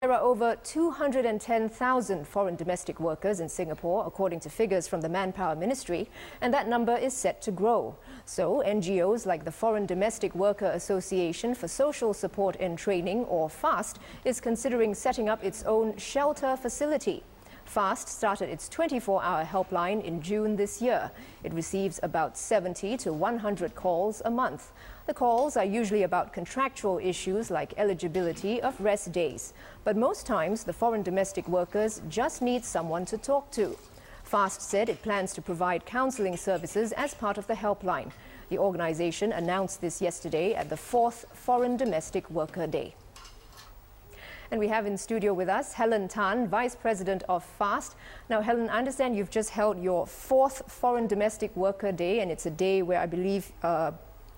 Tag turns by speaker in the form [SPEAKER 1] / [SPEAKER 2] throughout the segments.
[SPEAKER 1] There are over 210,000 foreign domestic workers in Singapore, according to figures from the Manpower Ministry, and that number is set to grow. So, NGOs like the Foreign Domestic Worker Association for Social Support and Training, or FAST, is considering setting up its own shelter facility. FAST started its 24-hour helpline in June this year. It receives about 70 to 100 calls a month. The calls are usually about contractual issues like eligibility of rest days. But most times, the foreign domestic workers just need someone to talk to. FAST said it plans to provide counseling services as part of the helpline. The organization announced this yesterday at the 4th Foreign Domestic Worker Day. And we have in studio with us Helen Tan, Vice President of FAST. Now, Helen, I understand you've just held your 4th Foreign Domestic Worker Day, and it's a day where I believe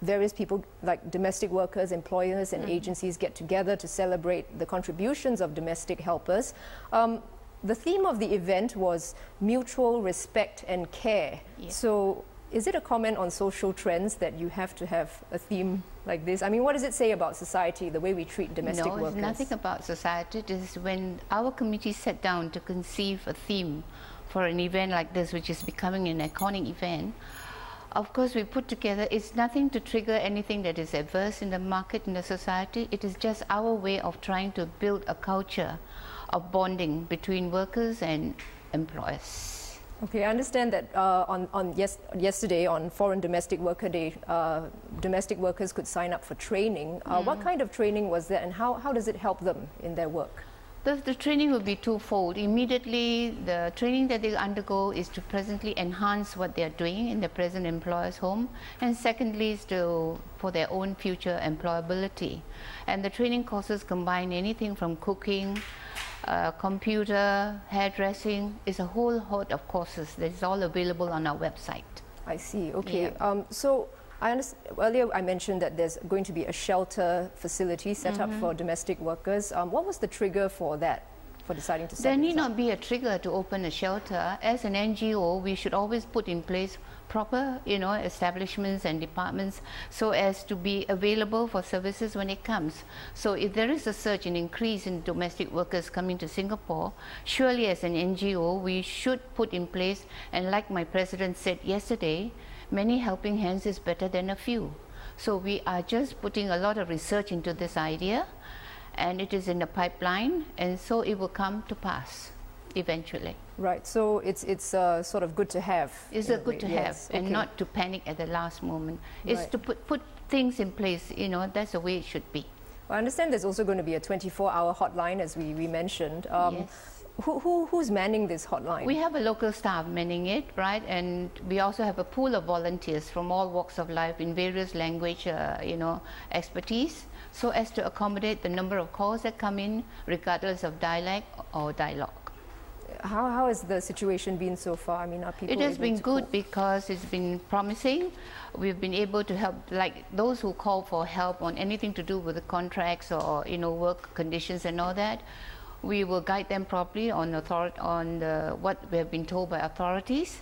[SPEAKER 1] various people like domestic workers, employers and agencies get together to celebrate the contributions of domestic helpers. The theme of the event was mutual respect and care. Yes. So, is it a comment on social trends that you have to have a theme like this? I mean, what does it say about society, the way we treat domestic workers?
[SPEAKER 2] No, it's nothing about society. It is when our committee sat down to conceive a theme for an event like this, which is becoming an iconic event. Of course, we put together, it's nothing to trigger anything that is adverse in the market, in the society. It is just our way of trying to build a culture of bonding between workers and employers.
[SPEAKER 1] Okay, I understand that yesterday on Foreign Domestic Worker Day, domestic workers could sign up for training. What kind of training was that, and how does it help them in their work?
[SPEAKER 2] The training will be twofold. Immediately, the training that they undergo is to presently enhance what they are doing in the present employer's home, and secondly is for their own future employability. And the training courses combine anything from cooking, computer, hairdressing. Is a whole host of courses that is all available on our website. I
[SPEAKER 1] see. Okay.
[SPEAKER 2] Yeah.
[SPEAKER 1] So earlier I mentioned that there's going to be a shelter facility set up for domestic workers. What was the trigger for that, for deciding to set
[SPEAKER 2] There
[SPEAKER 1] this
[SPEAKER 2] need
[SPEAKER 1] up?
[SPEAKER 2] not be a trigger to open a shelter. As an NGO, we should always put in place proper, establishments and departments so as to be available for services when it comes. So if there is a surge and increase in domestic workers coming to Singapore, surely as an NGO, we should put in place, and like my president said yesterday, many helping hands is better than a few. So we are just putting a lot of research into this idea, and it is in the pipeline, and so it will come to pass eventually.
[SPEAKER 1] Right, so it's sort of good to have.
[SPEAKER 2] It's good to have, and not to panic at the last moment. It's to put things in place, that's the way it should be.
[SPEAKER 1] Well, I understand there's also going to be a 24-hour hotline, as we mentioned.
[SPEAKER 2] Yes.
[SPEAKER 1] Who's manning this hotline?
[SPEAKER 2] We have a local staff manning it, right? And we also have a pool of volunteers from all walks of life in various language, expertise, so as to accommodate the number of calls that come in, regardless of dialect or dialogue.
[SPEAKER 1] How has the situation been so far? I mean, are people
[SPEAKER 2] It has been good
[SPEAKER 1] cope?
[SPEAKER 2] because it's been promising. We've been able to help, like those who call for help on anything to do with the contracts or work conditions and all that. We will guide them properly on what we have been told by authorities.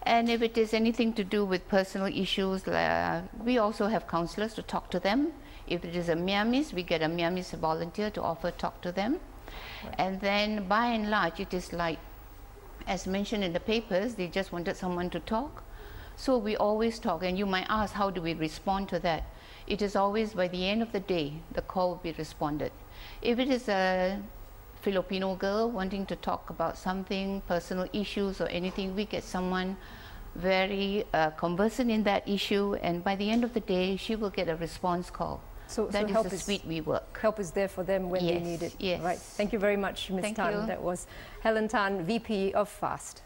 [SPEAKER 2] And if it is anything to do with personal issues, we also have counselors to talk to them. If it is a Myanmar, we get a Myanmar volunteer to offer talk to them. Right. And then by and large, it is like, as mentioned in the papers, they just wanted someone to talk. So we always talk, and you might ask, how do we respond to that? It is always by the end of the day, the call will be responded. If it is a Filipino girl wanting to talk about something, personal issues or anything, we get someone very conversant in that issue, and by the end of the day, she will get a response call.
[SPEAKER 1] So
[SPEAKER 2] that
[SPEAKER 1] help
[SPEAKER 2] is the sweet we work.
[SPEAKER 1] Help is there for them when they need it.
[SPEAKER 2] Yes.
[SPEAKER 1] Right. Thank you very much, Ms. Tan. That was Helen Tan, VP of FAST.